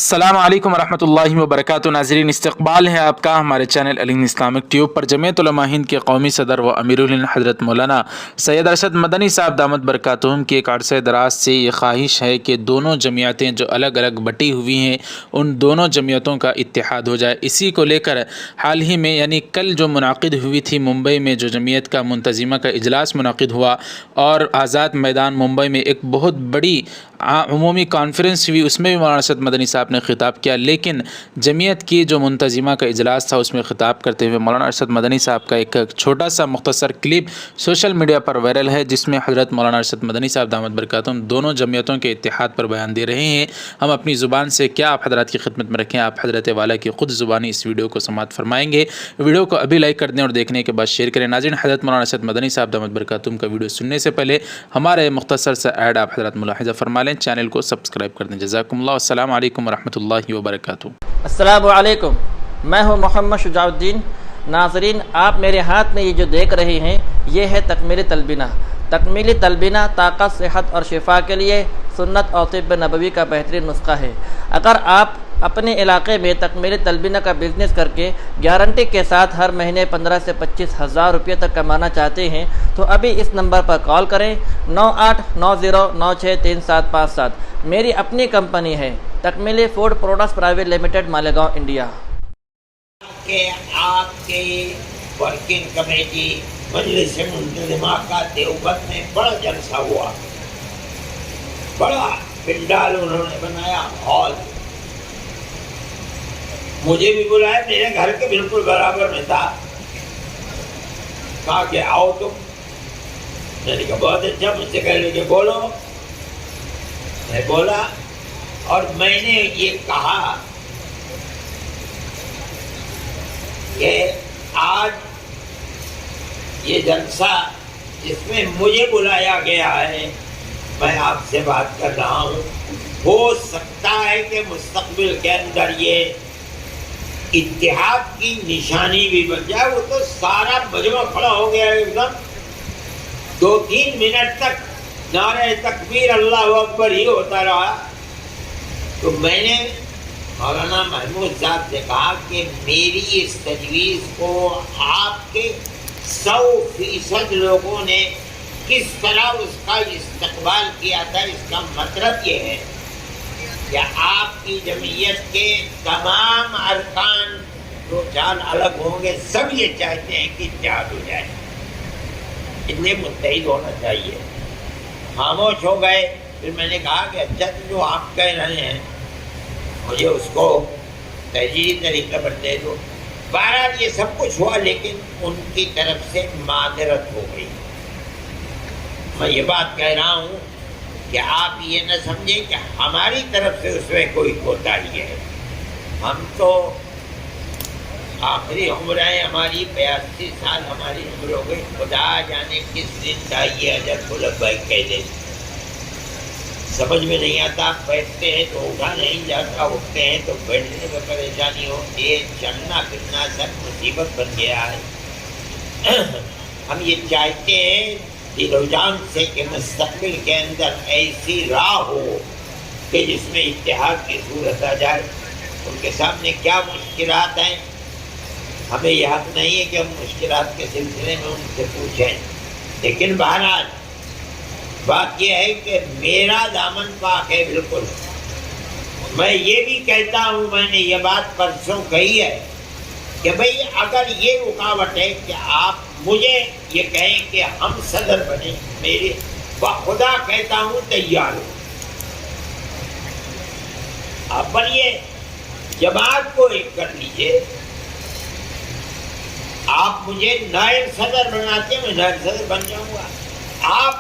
السلام علیکم ورحمۃ اللہ وبرکاتہ۔ ناظرین، استقبال ہے آپ کا ہمارے چینل الہند اسلامک ٹیوب پر۔ جمعیت علماء ہند کے قومی صدر و امیر الہند حضرت مولانا سید ارشد مدنی صاحب دامت برکاتہم کی ایک عرصہ دراز سے یہ خواہش ہے کہ دونوں جمعیتیں جو الگ الگ بٹی ہوئی ہیں ان دونوں جمعیتوں کا اتحاد ہو جائے۔ اسی کو لے کر حال ہی میں یعنی کل جو منعقد ہوئی تھی ممبئی میں جو جمعیت کا منتظمہ کا اجلاس منعقد ہوا اور آزاد میدان ممبئی میں ایک بہت بڑی عمومی کانفرنس ہوئی، اس میں بھی مولانا ارشد مدنی صاحب نے خطاب کیا، لیکن جمعیت کی جو منتظمہ کا اجلاس تھا اس میں خطاب کرتے ہوئے مولانا ارشد مدنی صاحب کا ایک چھوٹا سا مختصر کلپ سوشل میڈیا پر وائرل ہے، جس میں حضرت مولانا ارشد مدنی صاحب دامت برکاتہم دونوں جمعیتوں کے اتحاد پر بیان دے رہے ہیں۔ ہم اپنی زبان سے کیا آپ حضرات کی خدمت میں رکھیں، آپ حضرت والا کی خود زبانی اس ویڈیو کو سماعت فرمائیں گے۔ ویڈیو کو ابھی لائک کر دیں اور دیکھنے کے بعد شیئر کریں۔ ناظرین، حضرت مولانا ارشد مدنی صاحب دامت برکاتہم کا ویڈیو سننے سے پہلے ہمارے مختصر سا ایڈ آپ حضرات ملاحظہ فرما لیں، چینل کو سبسکرائب کر دیں۔ جزاکم اللہ۔ السلام علیکم ورحمۃ اللہ وبرکاتہ۔ السلام علیکم، میں ہوں محمد شجاع الدین۔ ناظرین، آپ میرے ہاتھ میں یہ جو دیکھ رہے ہیں یہ ہے تکمیلی تلبینہ۔ تکمیلی تلبینہ طاقت، صحت اور شفا کے لیے سنت اور طب نبوی کا بہترین نسخہ ہے۔ اگر آپ اپنے علاقے میں تکمیلی تلبینہ کا بزنس کر کے گارنٹی کے ساتھ ہر مہینے 15 سے 25 ہزار روپے تک کمانا چاہتے ہیں تو ابھی اس نمبر پر کال کریں 9890963757۔ میری اپنی کمپنی ہے Takmili food products private limited, Malegaon, India. کہ آپ کے ورکنگ کمیٹی مجلس منتظمہ کا دیوبند میں بڑا جلسہ ہوا، بڑا پنڈال انہوں نے بنایا، ہال، مجھے بھی بلایا، میرے گھر کے بالکل برابر میں تھا، کہا کہ آؤ تم۔ میں نے کہا بہت اچھا، مجھ سے کہہ لے کہ بولو۔ میں بولا اور میں نے یہ کہا کہ آج یہ جلسہ جس میں مجھے بلایا گیا ہے، میں آپ سے بات کر رہا ہوں، ہو سکتا ہے کہ مستقبل کے اندر یہ اتحاد کی نشانی بھی بن جائے۔ وہ تو سارا مجمع کھڑا ہو گیا ایک دم، 2-3 منٹ تک نعرہ تکبیر اللہ اکبر ہی ہوتا رہا۔ تو میں نے مولانا محمود صاحب سے کہا کہ میری اس تجویز کو آپ کے 100% لوگوں نے کس طرح اس کا استقبال کیا تھا، اس کا مطلب یہ ہے کہ آپ کی جمعیت کے تمام ارکان جو چال الگ ہوں گے سب یہ چاہتے ہیں کہ اتحاد ہو جائے، اتنے متحد ہونا چاہیے۔ خاموش ہو گئے۔ پھر میں نے کہا کہ اچھا جو آپ کہہ رہے ہیں مجھے اس کو تحریری طریقے پر دے دو۔ بہرحال یہ سب کچھ ہوا، لیکن ان کی طرف سے معذرت ہو گئی۔ میں یہ بات کہہ رہا ہوں کہ آپ یہ نہ سمجھیں کہ ہماری طرف سے اس میں کوئی کوتاہی ہے۔ ہم تو آخری عمر ہے ہماری، 82 سال ہماری عمر ہو گئی، خدا جانے کس دن چاہیے اجل کو لبیک کہہ دیں۔ سمجھ میں نہیں آتا، بیٹھتے ہیں تو اٹھا نہیں جاتا، اٹھتے ہیں تو بیٹھنے میں پریشانی ہوتی ہے، چلنا پھرنا سب مصیبت بن گیا ہے۔ ہم یہ چاہتے ہیں دل و جان سے کہ مستقبل کے اندر ایسی راہ ہو کہ جس میں اتحاد کی صورت آ جائے۔ ان کے سامنے کیا مشکلات ہیں، ہمیں یہ حق نہیں ہے کہ ہم مشکلات کے سلسلے میں ان سے پوچھیں، لیکن بہرحال بات یہ ہے کہ میرا دامن پاک ہے بالکل۔ میں یہ بھی کہتا ہوں، میں نے یہ بات پرسوں کہی ہے کہ بھئی اگر یہ رکاوٹ ہے کہ آپ مجھے یہ کہیں کہ ہم صدر بنیں، میرے بخدا کہتا ہوں تیار ہوں۔ آپ بنیے، جماعت کو ایک کر لیجئے، آپ مجھے نائب صدر بناتے ہیں، میں نائب صدر بن جاؤں گا۔ آپ